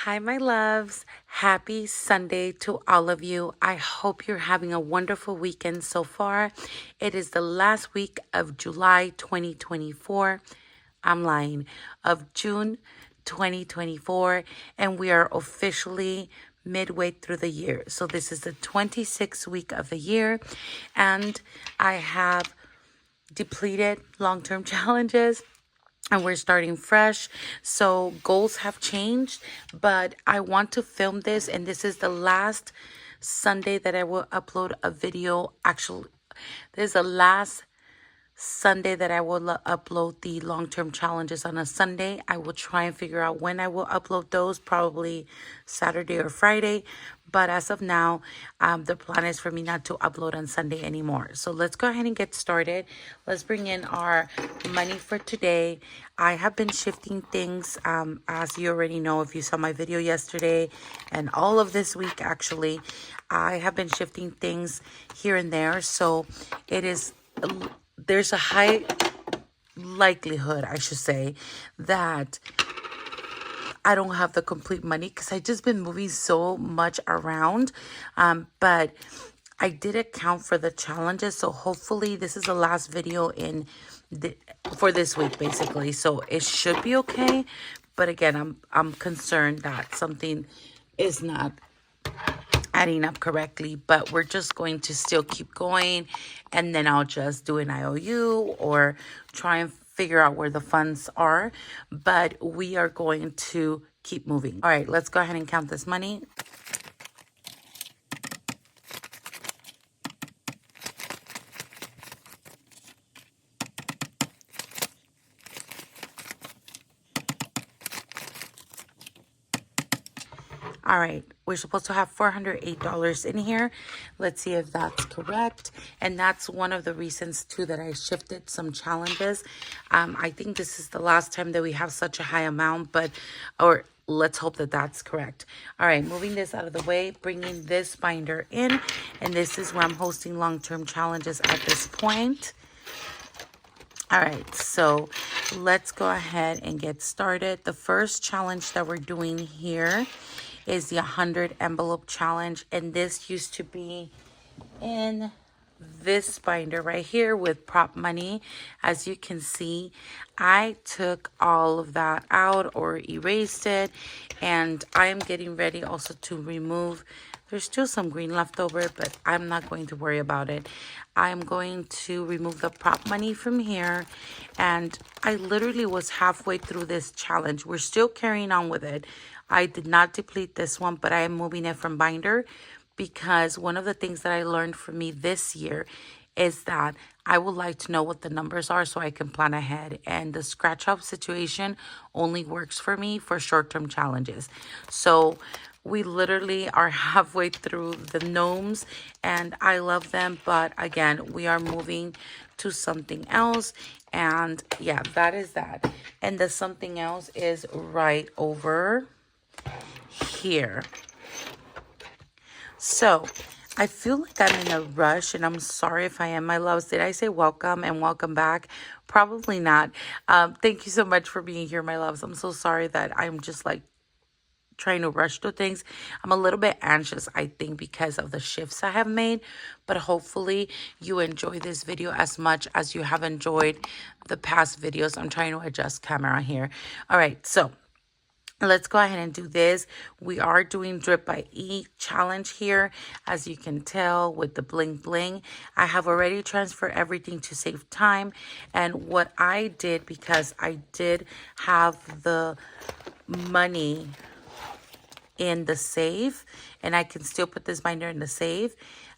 Hi, my loves. Happy Sunday to all of you. I hope you're having a wonderful weekend so far. It is the last week of July 2024. I'm lying, of June 2024, and we are officially midway through the year. So, this is the 26th week of the year, and I have depleted long term challenges and we're starting fresh. So goals have changed, but I want to film this, and this is the last Sunday that I will upload a video. Actually, this is the last Sunday that I will upload the long-term challenges on a Sunday. I will try and figure out when I will upload those, probably Saturday or Friday. But as of now, the plan is for me not to upload on Sunday anymore. So let's go ahead and get started. Let's bring in our money for today. I have been shifting things, as you already know, if you saw my video yesterday and all of this week, actually, I have been shifting things here and there. So there's a high likelihood, I should say, that I don't have the complete money because I just been moving so much around. But I did account for the challenges, so hopefully this is the last video for this week, basically. So it should be okay. But again, I'm concerned that something is not adding up correctly, but we're just going to still keep going, and then I'll just do an IOU or try and figure out where the funds are, but we are going to keep moving. All right, let's go ahead and count this money. All right, we're supposed to have $408 in here. Let's see if that's correct. And that's one of the reasons, too, that I shifted some challenges. I think this is the last time that we have such a high amount, or let's hope that that's correct. All right, moving this out of the way, bringing this binder in. And this is where I'm hosting long-term challenges at this point. All right, so let's go ahead and get started. The first challenge that we're doing here is the 100 envelope challenge, and this used to be in this binder right here with prop money. As you can see, I took all of that out or erased it, and I am getting ready also to remove. There's still some green left over, but I'm not going to worry about it. I'm going to remove the prop money from here, and I literally was halfway through this challenge. We're still carrying on with it. I did not deplete this one, but I am moving it from binder because one of the things that I learned from me this year is that I would like to know what the numbers are so I can plan ahead. And the scratch off situation only works for me for short-term challenges. So we literally are halfway through the gnomes, and I love them. But again, we are moving to something else. And yeah, that is that. And the something else is right over here. So I feel like I'm in a rush, and I'm sorry if I am, my loves. Did I say welcome and welcome back? Probably not. Thank you so much for being here, my loves. I'm so sorry that I'm just like trying to rush through things. I'm a little bit anxious, I think, because of the shifts I have made, but hopefully you enjoy this video as much as you have enjoyed the past videos. I'm trying to adjust camera here. All right, so let's go ahead and do this. We are doing drip by E challenge here, as you can tell with the bling bling. I have already transferred everything to save time. And what I did, because I did have the money in the safe, and I can still put this binder in the safe.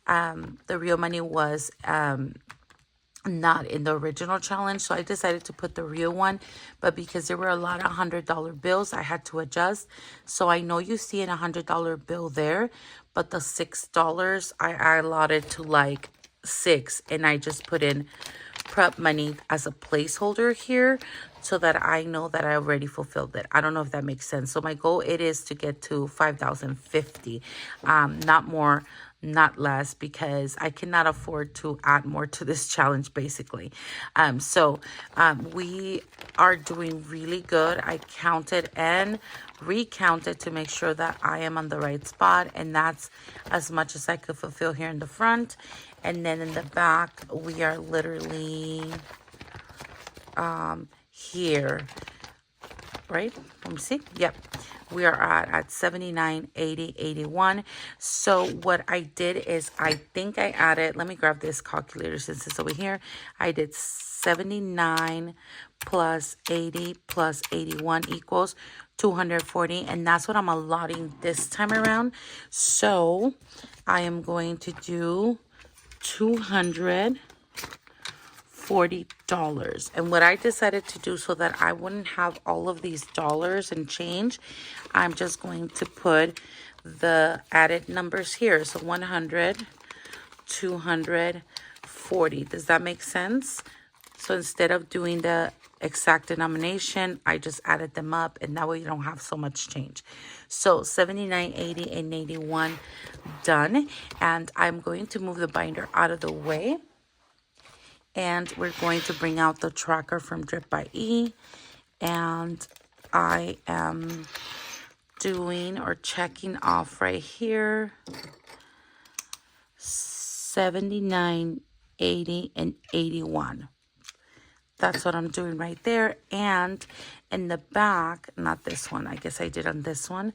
The real money was not in the original challenge, so I decided to put the real one, but because there were a lot of $100 bills, I had to adjust. So I know you see an $100 bill there, but the $6 I allotted to like 6, and I just put in prep money as a placeholder here so that I know that I already fulfilled it. I don't know if that makes sense. So my goal, it is to get to 5,050, not more not less, because I cannot afford to add more to this challenge basically. We are doing really good. I counted and recounted to make sure that I am on the right spot, and that's as much as I could fulfill here in the front. And then in the back, we are literally here, right? Let me see. Yep. We are at 79, 80, 81. So what I did is, I think I added, let me grab this calculator since it's over here. I did 79 plus 80 plus 81 equals 240. And that's what I'm allotting this time around. So I am going to do $240. And what I decided to do, so that I wouldn't have all of these dollars and change, I'm just going to put the added numbers here. So 100, 240. Does that make sense? So instead of doing the exact denomination, I just added them up, and that way you don't have so much change. So 79, 80, and 81 done. And I'm going to move the binder out of the way. And we're going to bring out the tracker from Drip by E. And I am doing or checking off right here 79, 80, and 81. That's what I'm doing right there. And in the back, not this one, I guess I did on this one,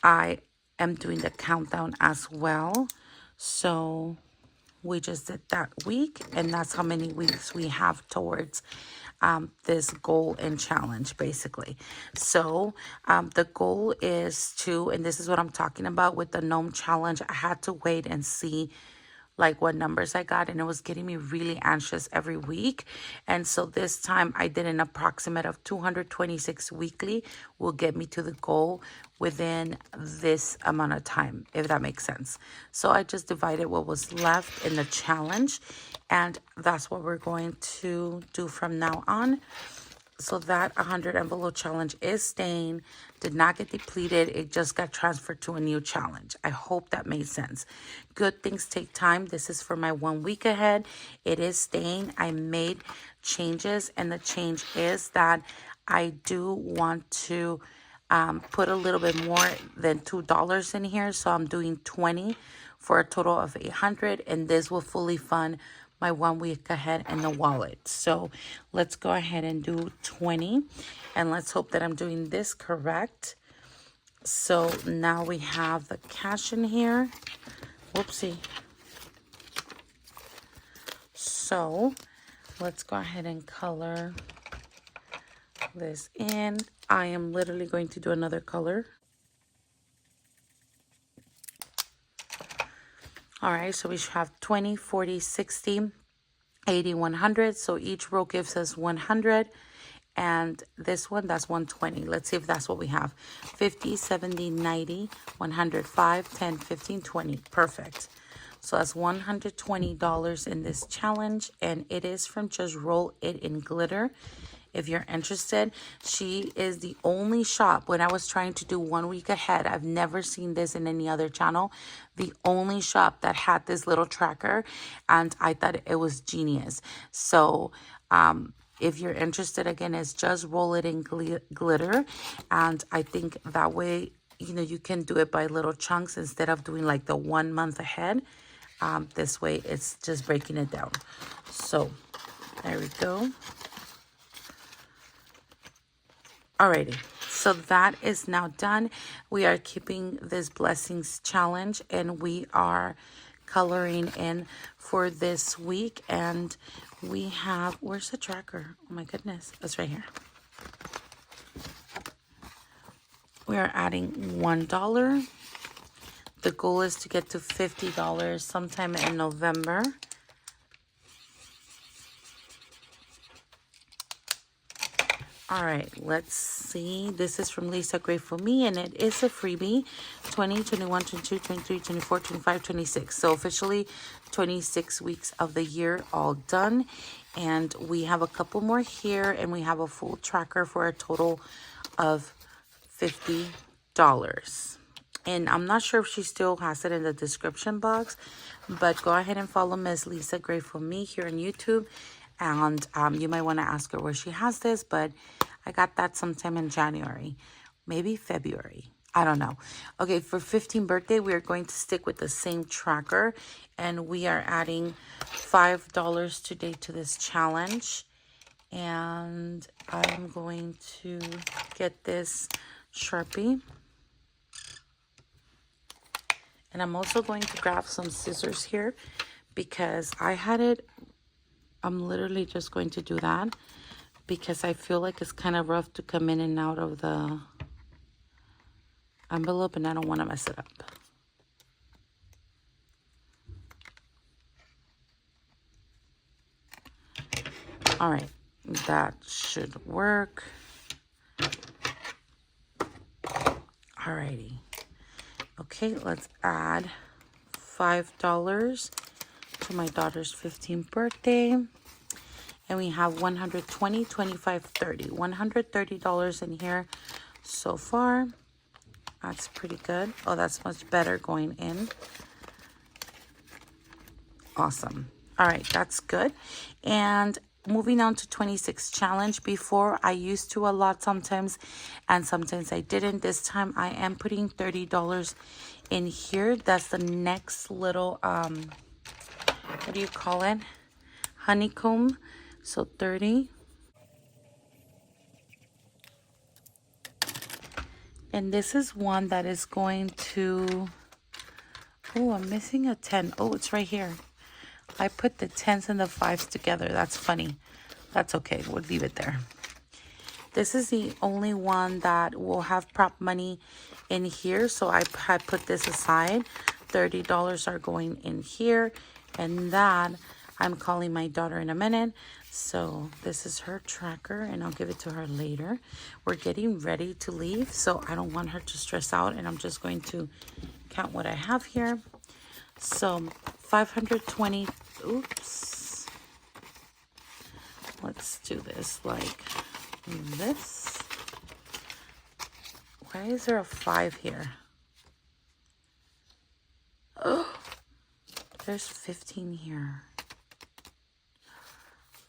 I am doing the countdown as well. So we just did that week, and that's how many weeks we have towards this goal and challenge basically. So the goal is to, and this is what I'm talking about with the gnome challenge, I had to wait and see like what numbers I got, and it was getting me really anxious every week. And so this time I did an approximate of 226 weekly will get me to the goal within this amount of time, if that makes sense. So I just divided what was left in the challenge, and that's what we're going to do from now on. So that 100 envelope challenge is staying, did not get depleted. It just got transferred to a new challenge. I hope that made sense. Good things take time. This is for my 1 week ahead. It is staying. I made changes, and the change is that I do want to put a little bit more than $2 in here. So I'm doing 20 for a total of 800, and this will fully fund my 1 week ahead in the wallet. So let's go ahead and do 20, and let's hope that I'm doing this correct. So now we have the cash in here. Whoopsie. So let's go ahead and color this in. I am literally going to do another color. All right, so we should have 20, 40, 60, 80, 100. So each row gives us 100. And this one, that's 120. Let's see if that's what we have. 50, 70, 90, 105, 10, 15, 20. Perfect. So that's $120 in this challenge. And it is from Just Roll It in Glitter. If you're interested, she is the only shop. When I was trying to do 1 week ahead, I've never seen this in any other channel. The only shop that had this little tracker, and I thought it was genius. So if you're interested, again, it's Just Roll It in Glitter. And I think that way, you know, you can do it by little chunks instead of doing like the 1 month ahead. This way, it's just breaking it down. So there we go. Alrighty, so that is now done. We are keeping this blessings challenge, and we are coloring in for this week. And we have, where's the tracker? Oh my goodness, it's right here. We are adding $1. The goal is to get to $50 sometime in November. All right, let's see. This is from Lisa Grateful Me, and it is a freebie. 20, 21, 22, 23, 24, 25, 26. So officially 26 weeks of the year all done. And we have a couple more here, and we have a full tracker for a total of $50. And I'm not sure if she still has it in the description box, but go ahead and follow Miss Lisa Grateful Me here on YouTube. And you might want to ask her where she has this, but I got that sometime in January, maybe February. I don't know. Okay, for 15th birthday, we are going to stick with the same tracker, and we are adding $5 today to this challenge. And I'm going to get this Sharpie. And I'm also going to grab some scissors here because I had it. I'm literally just going to do that because I feel like it's kind of rough to come in and out of the envelope, and I don't want to mess it up. All right, that should work. Alrighty. Okay, let's add $5 to my daughter's 15th birthday. And we have 120, 25, 30. $130 in here so far. That's pretty good. Oh, that's much better going in. Awesome. All right, that's good. And moving on to 26 challenge. Before, I used to a lot sometimes, and sometimes I didn't. This time I am putting $30 in here. That's the next little what do you call it, honeycomb. So 30. And this is one that is going to, oh, I'm missing a 10. Oh, it's right here. I put the 10s and the 5s together. That's funny. That's okay. We'll leave it there. This is the only one that will have prop money in here. So I put this aside. $30 are going in here. And that I'm calling my daughter in a minute. So this is her tracker, and I'll give it to her later. We're getting ready to leave, so I don't want her to stress out, and I'm just going to count what I have here. So 520, oops. Let's do this like this. Why is there a 5 here? Oh, there's 15 here.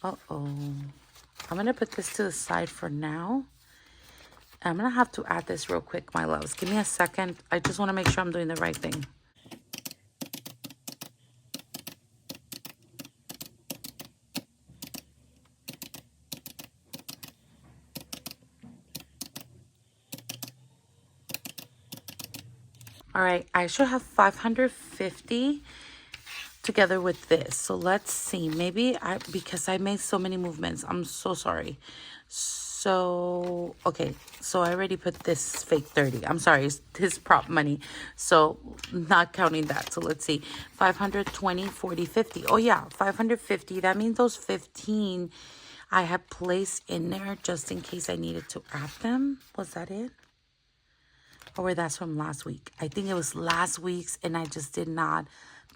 Uh-oh. I'm going to put this to the side for now. I'm going to have to add this real quick, my loves. Give me a second. I just want to make sure I'm doing the right thing. All right. I should have 550 together with this. So let's see. Maybe because I made so many movements. I'm so sorry. So, okay. So I already put this fake 30. I'm sorry. It's his prop money. So not counting that. So let's see. 520, 40, 50. Oh yeah. 550. That means those 15 I had placed in there just in case I needed to add them. Was that it? Or that's from last week. I think it was last week's and I just did not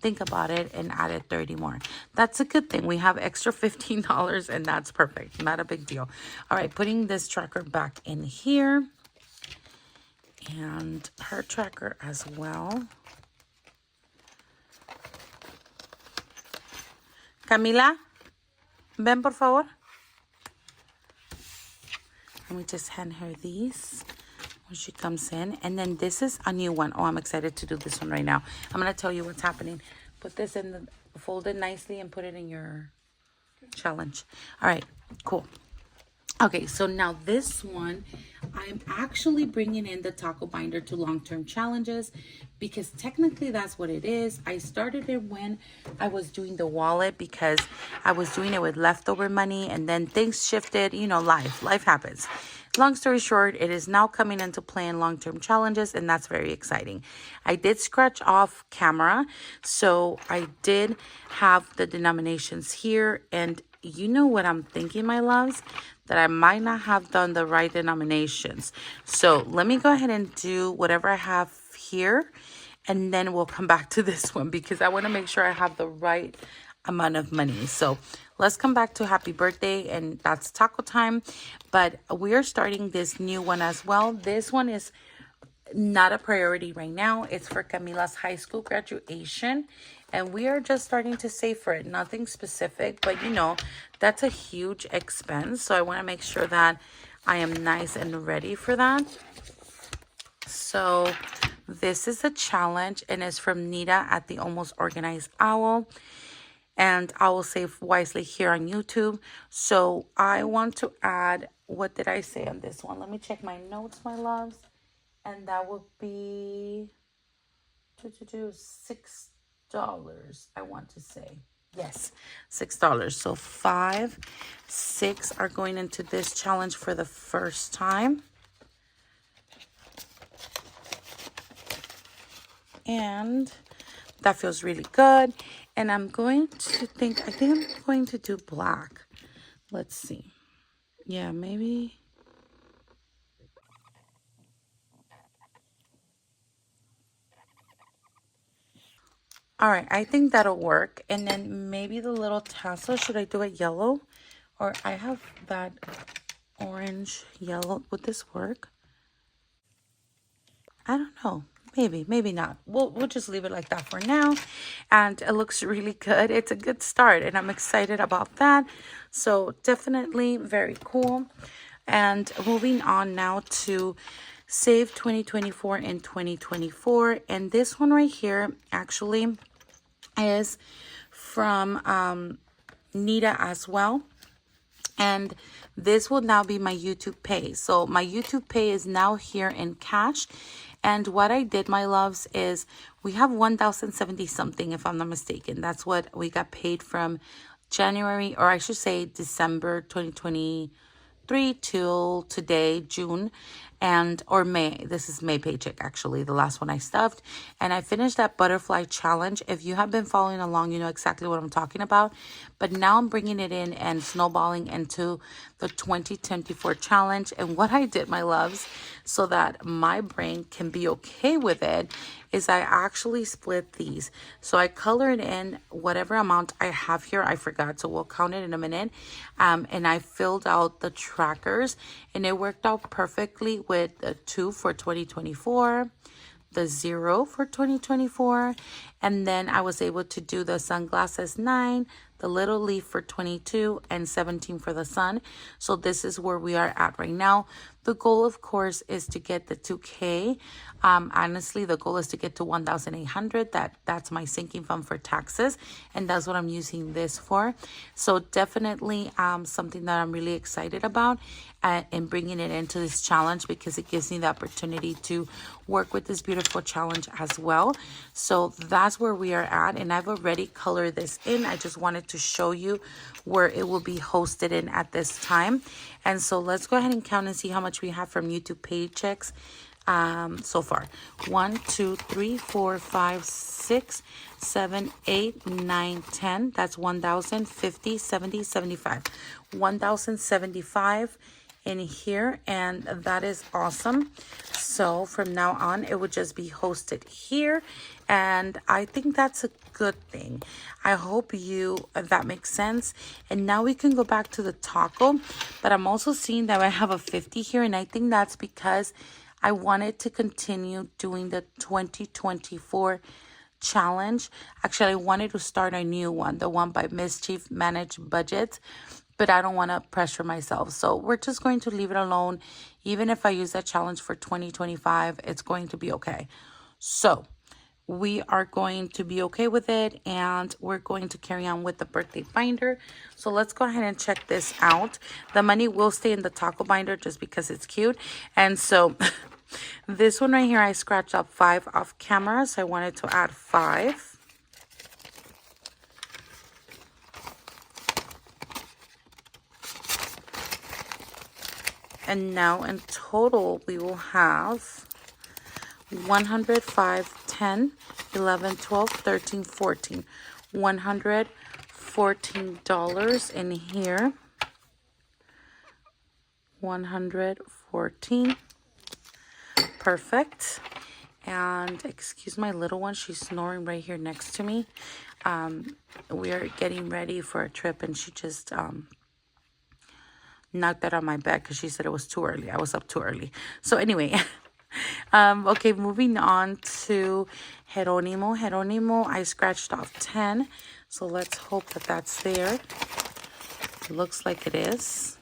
think about it and added 30 more. That's a good thing. We have extra $15 and that's perfect. Not a big deal. All right, putting this tracker back in here and her tracker as well. Camila, ven por favor. Let me just hand her these when she comes in. And then this is a new one. Oh, I'm excited to do this one right now. I'm going to tell you what's happening. Put this in the, fold it nicely and put it in your challenge. All right, cool. Okay, so now this one, I'm actually bringing in the taco binder to long-term challenges because technically that's what it is. I started it when I was doing the wallet because I was doing it with leftover money and then things shifted, you know, life happens. Long story short, it is now coming into play in long-term challenges, and that's very exciting. I did scratch off camera, so I did have the denominations here, and you know what I'm thinking, my loves? That I might not have done the right denominations. So let me go ahead and do whatever I have here, and then we'll come back to this one because I want to make sure I have the right amount of money. So let's come back to happy birthday, and that's taco time. But we are starting this new one as well. This one is not a priority right now. It's for Camila's high school graduation, and we are just starting to save for it. Nothing specific, but you know, that's a huge expense. So I want to make sure that I am nice and ready for that. So this is a challenge, and it's from Nita at the Almost Organized Owl. And I will save wisely here on YouTube. So I want to add, what did I say on this one? Let me check my notes, my loves. And that would be $6, I want to say. Yes, $6. So 5, 6 are going into this challenge for the first time. And that feels really good. And I'm going to I think I'm going to do black. Let's see. Yeah, maybe. All right, I think that'll work. And then maybe the little tassel, should I do it yellow? Or I have that orange yellow. Would this work? I don't know. Maybe not. We'll just leave it like that for now. And it looks really good. It's a good start, and I'm excited about that. So definitely very cool. And moving on now to Save 2024 and 2024. And this one right here actually is from Nita as well. And this will now be my YouTube Pay. So my YouTube Pay is now here in cash. And what I did, my loves, is we have 1,070 something, if I'm not mistaken. That's what we got paid from January, or I should say December 2023 till today, June, and or May. This is May paycheck, actually, the last one I stuffed. And I finished that butterfly challenge. If you have been following along, you know exactly what I'm talking about. But now I'm bringing it in and snowballing into the 2024 challenge. And what I did, my loves, so that my brain can be okay with it, is I actually split these. So I colored in whatever amount I have here. I forgot, so we'll count it in a minute. And I filled out the trackers, and it worked out perfectly with the 2 for 2024, the 0 for 2024, and then I was able to do the sunglasses 9, the little leaf for 22, and 17 for the sun. So this is where we are at right now. The goal, of course, is to get the 2K. Honestly, the goal is to get to 1,800. That's my sinking fund for taxes, and that's what I'm using this for. So definitely something that I'm really excited about, and bringing it into this challenge, because it gives me the opportunity to work with this beautiful challenge as well. So that's where we are at, and I've already colored this in. I just wanted to show you where it will be hosted in at this time. And so let's go ahead and count and see how much we have from YouTube paychecks so far. 1, 2, 3, 4, 5, 6, 7, 8, 9, 10. That's 1,050, 70, 75. 1,075 in here, and that is awesome. So from now on, it would just be hosted here, and I think that's a good thing. I hope that makes sense. And now we can go back to the taco, but I'm also seeing that I have a 50 here, and I think that's because I wanted to continue doing the 2024 challenge. Actually, I wanted to start a new one, the one by Mischief Managed Budgets, but I don't want to pressure myself. So we're just going to leave it alone. Even if I use that challenge for 2025, it's going to be okay. So we are going to be okay with it, and we're going to carry on with the birthday binder. So let's go ahead and check this out. The money will stay in the taco binder just because it's cute. And so this one right here, I scratched up 5 off camera, so I wanted to add 5. And now in total, we will have 105, 10, 11, 12, 13, 14. $114 in here. 114. Perfect. And excuse my little one, she's snoring right here next to me. We are getting ready for a trip, and she just knocked that on my bed because she said it was too early. I was up too early. So anyway, Okay, moving on to Jeronimo. Jeronimo, I scratched off 10. So let's hope that that's there. It looks like it is.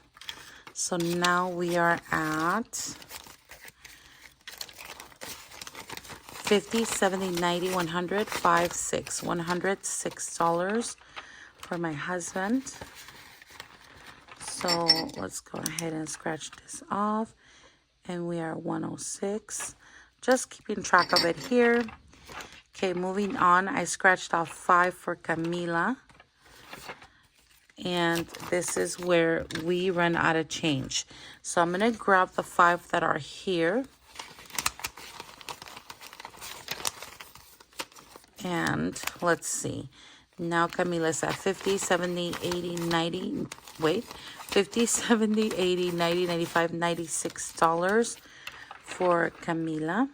So now we are at 50, 70, 90, 100, 5, 6. $106 for my husband. So let's go ahead and scratch this off. And we are 106. Just keeping track of it here. Okay, moving on. I scratched off 5 for Camila. And this is where we run out of change. So I'm going to grab the 5 that are here. And let's see. Now Camila's at 50, 70, 80, 90. Wait. 50, 70, 80, 90, 95, $96 for Camila.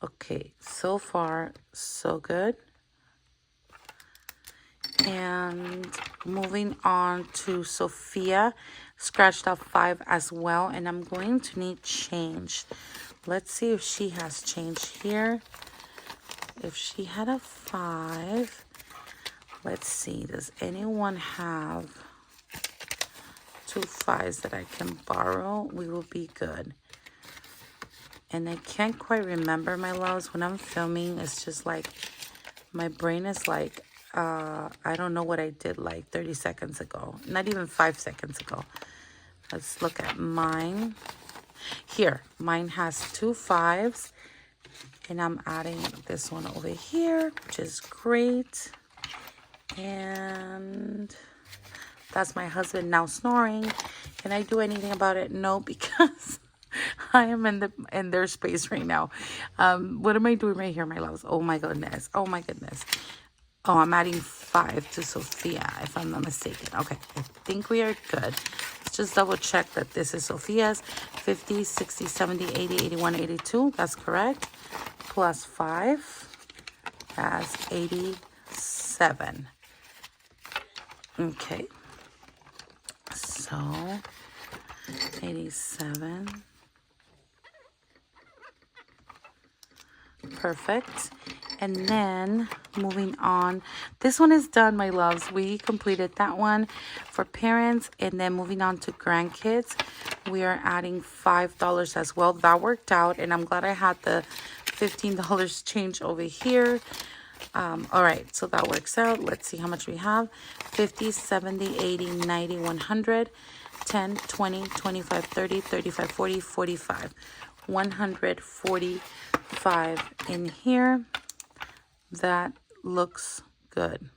Okay, so far, so good. And moving on to Sophia, scratched off 5 as well. And I'm going to need change. Let's see if she has change here. If she had a 5, let's see. Does anyone have 2 5s that I can borrow? We will be good. And I can't quite remember, my loves. When I'm filming, it's just like my brain is like, I don't know what I did like 30 seconds ago. Not even 5 seconds ago. Let's look at mine. Here, mine has 2 5s. And I'm adding this one over here, which is great. And that's my husband now snoring. Can I do anything about it? No, because I am in their space right now. What am I doing right here, my loves? Oh my goodness. Oh my goodness. Oh, I'm adding 5 to Sophia, if I'm not mistaken. Okay, I think we are good. Let's just double check that this is Sophia's. 50, 60, 70, 80, 81, 82. That's correct. Plus 5. That's 87. Okay. So, 87. Perfect. And then moving on, this one is done, my loves. We completed that one for parents. And then moving on to grandkids, we are adding $5 as well. That worked out, and I'm glad I had the $15 change over here. All right, so that works out. Let's see how much we have. 50, 70, 80, 90, 100, 10, 20, 25, 30, 35, 40, 45. 145 in here. That looks good.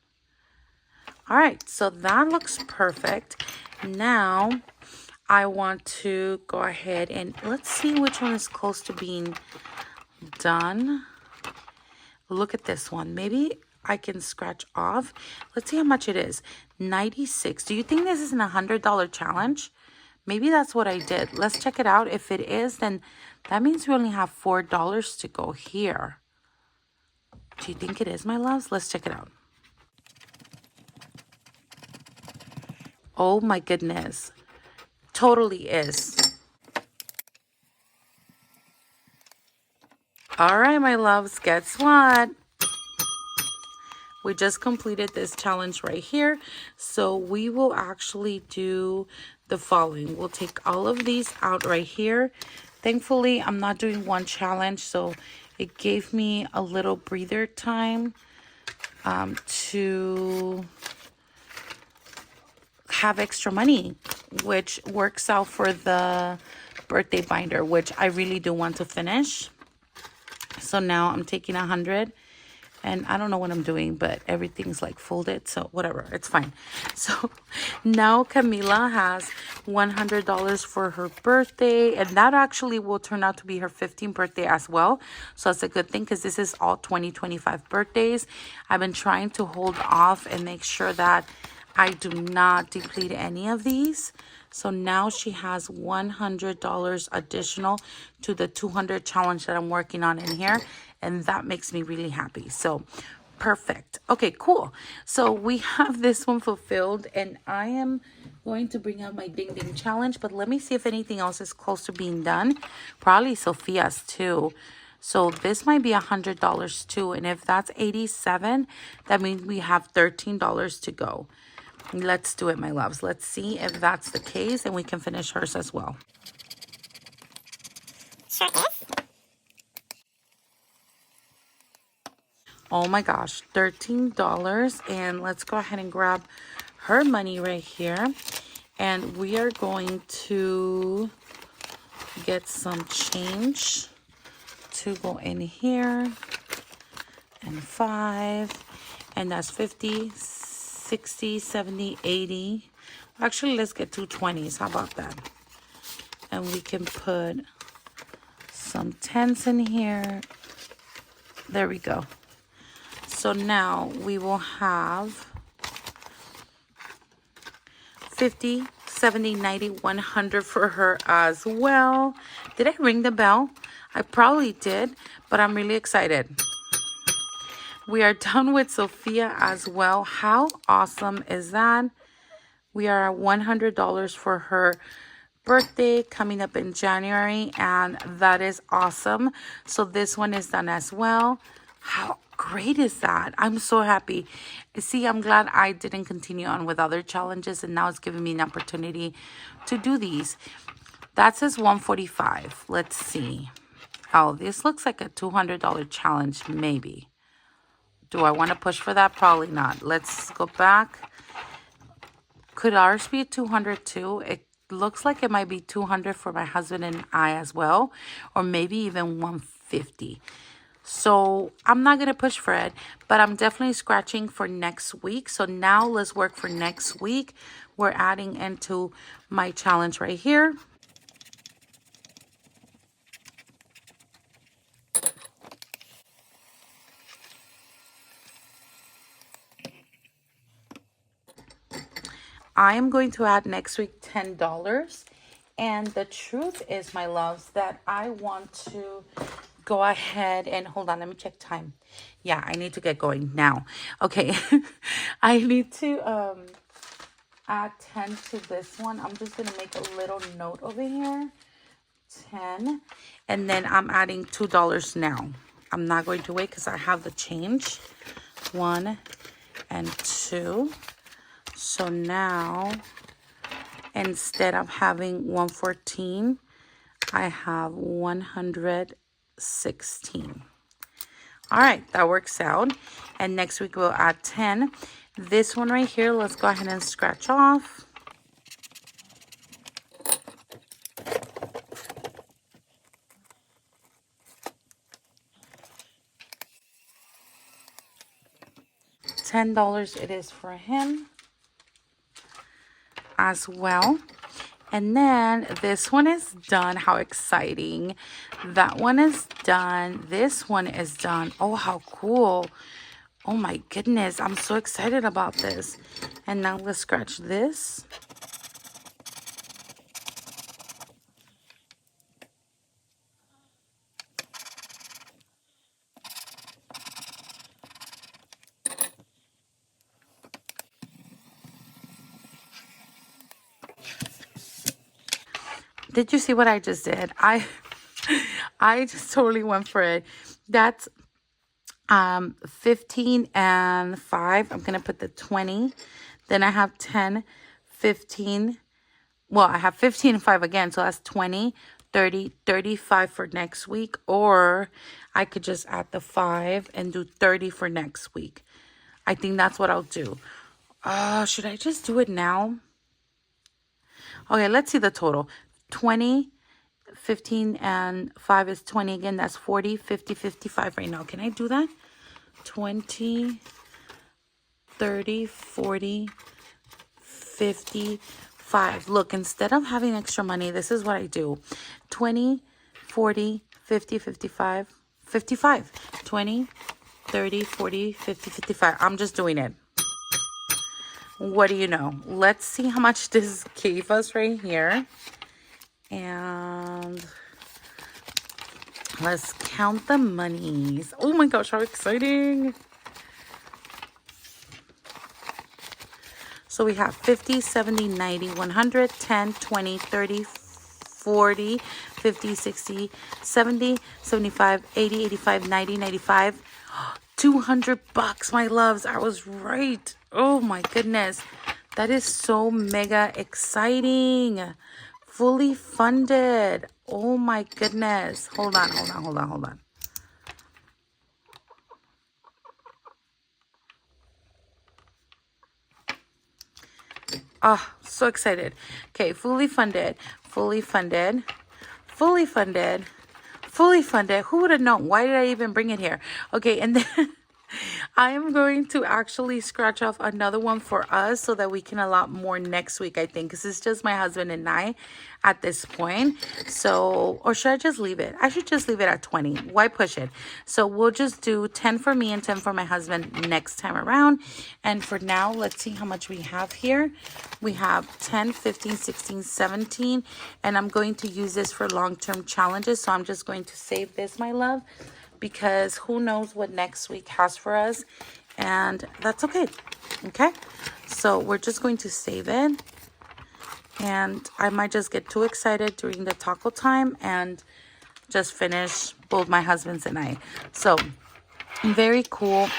All right, so that looks perfect. Now I want to go ahead and let's see which one is close to being done. Look at this one. Maybe I can scratch off. Let's see how much it is. 96. Do you think this is a $100 challenge? Maybe that's what I did. Let's check it out. If it is, then that means we only have $4 to go here. Do you think it is, my loves? Let's check it out. Oh my goodness. Totally is. All right, my loves, guess what? We just completed this challenge right here. So we will actually do the following. We'll take all of these out right here. Thankfully, I'm not doing one challenge, so it gave me a little breather time to have extra money, which works out for the birthday binder, which I really do want to finish. So now I'm taking 100, and I don't know what I'm doing, but everything's like folded, so whatever, it's fine. So now Camila has $100 for her birthday, and that actually will turn out to be her 15th birthday as well. So that's a good thing, because this is all 2025 birthdays. I've been trying to hold off and make sure that I do not deplete any of these. So now she has $100 additional to the 200 challenge that I'm working on in here. And that makes me really happy. So Perfect. Okay, cool. So we have this one fulfilled, and I am going to bring out my ding ding challenge, but let me see if anything else is close to being done. Probably Sophia's too. So this might be $100 too, and if that's 87, that means we have $13 to go. Let's do it, my loves. Let's see if that's the case, and we can finish hers as well. Sure is. Oh my gosh, $13. And let's go ahead and grab her money right here. And we are going to get some change to go in here. And 5. And that's 50, 60, 70, 80. Actually, let's get 220s. How about that? And we can put some 10s in here. There we go. So now we will have 50, 70, 90, 100 for her as well. Did I ring the bell? I probably did, but I'm really excited. We are done with Sophia as well. How awesome is that? We are at $100 for her birthday coming up in January, and that is awesome. So this one is done as well. How great is that? I'm so happy. See, I'm glad I didn't continue on with other challenges, and now it's giving me an opportunity to do these. That says 145. Let's see. Oh, this looks like a $200 challenge, maybe. Do I want to push for that? Probably not. Let's go back. Could ours be 200 too? It looks like it might be 200 for my husband and I as well, or maybe even 150. So I'm not going to push for it, but I'm definitely scratching for next week. So now let's work for next week. We're adding into my challenge right here. I am going to add next week $10. And the truth is, my loves, that I want to go ahead and hold on. Let me check time. Yeah, I need to get going now. Okay. I need to add 10 to this one. I'm just going to make a little note over here. 10. And then I'm adding $2 now. I'm not going to wait because I have the change. 1 and 2. So now, instead of having 114, I have 116. All right, that works out. And next week we'll add 10. This one right here, let's go ahead and scratch off. $10 it is for him as well. And then this one is done. How exciting. That one is done. This one is done. Oh, how cool. Oh my goodness. I'm so excited about this. And now let's scratch this. Did you see what I just did? I just totally went for it. That's 15 and 5. I'm going to put the 20. Then I have 10, 15. Well, I have 15 and 5 again. So that's 20, 30, 35 for next week. Or I could just add the 5 and do 30 for next week. I think that's what I'll do. Should I just do it now? Okay, let's see the total. 20, 15 and 5 is 20 again. That's 40, 50, 55 right now. Can I do that? 20, 30, 40, 55. Look, instead of having extra money, this is what I do. 20, 40, 50, 55, 55. 20, 30, 40, 50, 55. I'm just doing it. What do you know? Let's see how much this gave us right here. And let's count the monies. Oh my gosh, how exciting. So we have 50, 70, 90, 100, 10, 20, 30, 40, 50, 60, 70, 75, 80, 85, 90, 95, $200, my loves. I was right. Oh my goodness. That is so mega exciting. Fully funded. Oh my goodness. Hold on. Oh, so excited. Okay, fully funded. Who would have known? Why did I even bring it here? Okay, and then I am going to actually scratch off another one for us so that we can allot more next week, I think, because it's just my husband and I at this point. So, or should I just leave it? I should just leave it at 20. Why push it? So we'll just do 10 for me and 10 for my husband next time around. And for now, let's see how much we have here. We have 10, 15, 16, 17. And I'm going to use this for long-term challenges. So I'm just going to save this, my love, because who knows what next week has for us, and that's okay. Okay, so we're just going to save it, and I might just get too excited during the taco time and just finish, both my husbands and I. So very cool.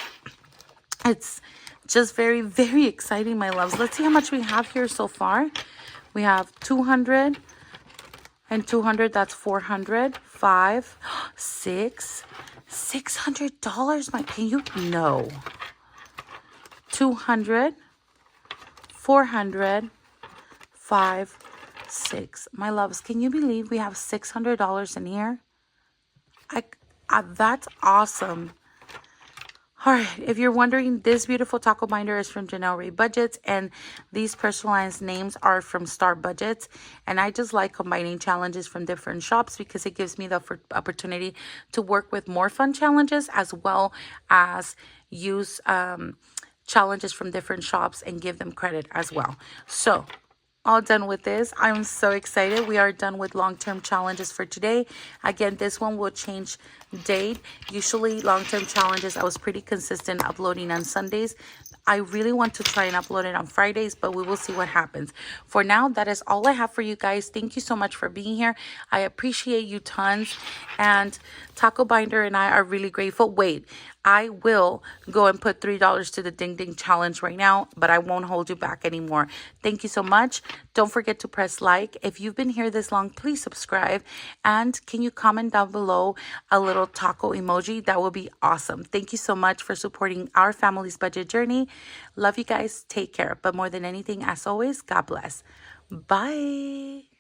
It's just very, very exciting, my loves. Let's see how much we have here so far. We have 200 and 200. That's 400. 5, 6, $600. My, can you? No. 200, 400, 5, 6. My loves, can you believe we have $600 in here? That's awesome. All right, if you're wondering, this beautiful taco binder is from Janelle Ray Budgets, and these personalized names are from Star Budgets. And I just like combining challenges from different shops because it gives me the opportunity to work with more fun challenges, as well as use challenges from different shops and give them credit as well. So all done with this. I'm so excited. We are done with long-term challenges for today. Again, this one will change date. Usually long-term challenges, I was pretty consistent uploading on Sundays. I really want to try and upload it on Fridays, but we will see what happens. For now, that is all I have for you guys. Thank you so much for being here. I appreciate you tons. And Taco Binder and I are really grateful. Wait, I will go and put $3 to the Ding Ding Challenge right now, but I won't hold you back anymore. Thank you so much. Don't forget to press like. If you've been here this long, please subscribe. And can you comment down below a little taco emoji? That would be awesome. Thank you so much for supporting our family's budget journey. Love you guys. Take care. But more than anything, as always, God bless. Bye.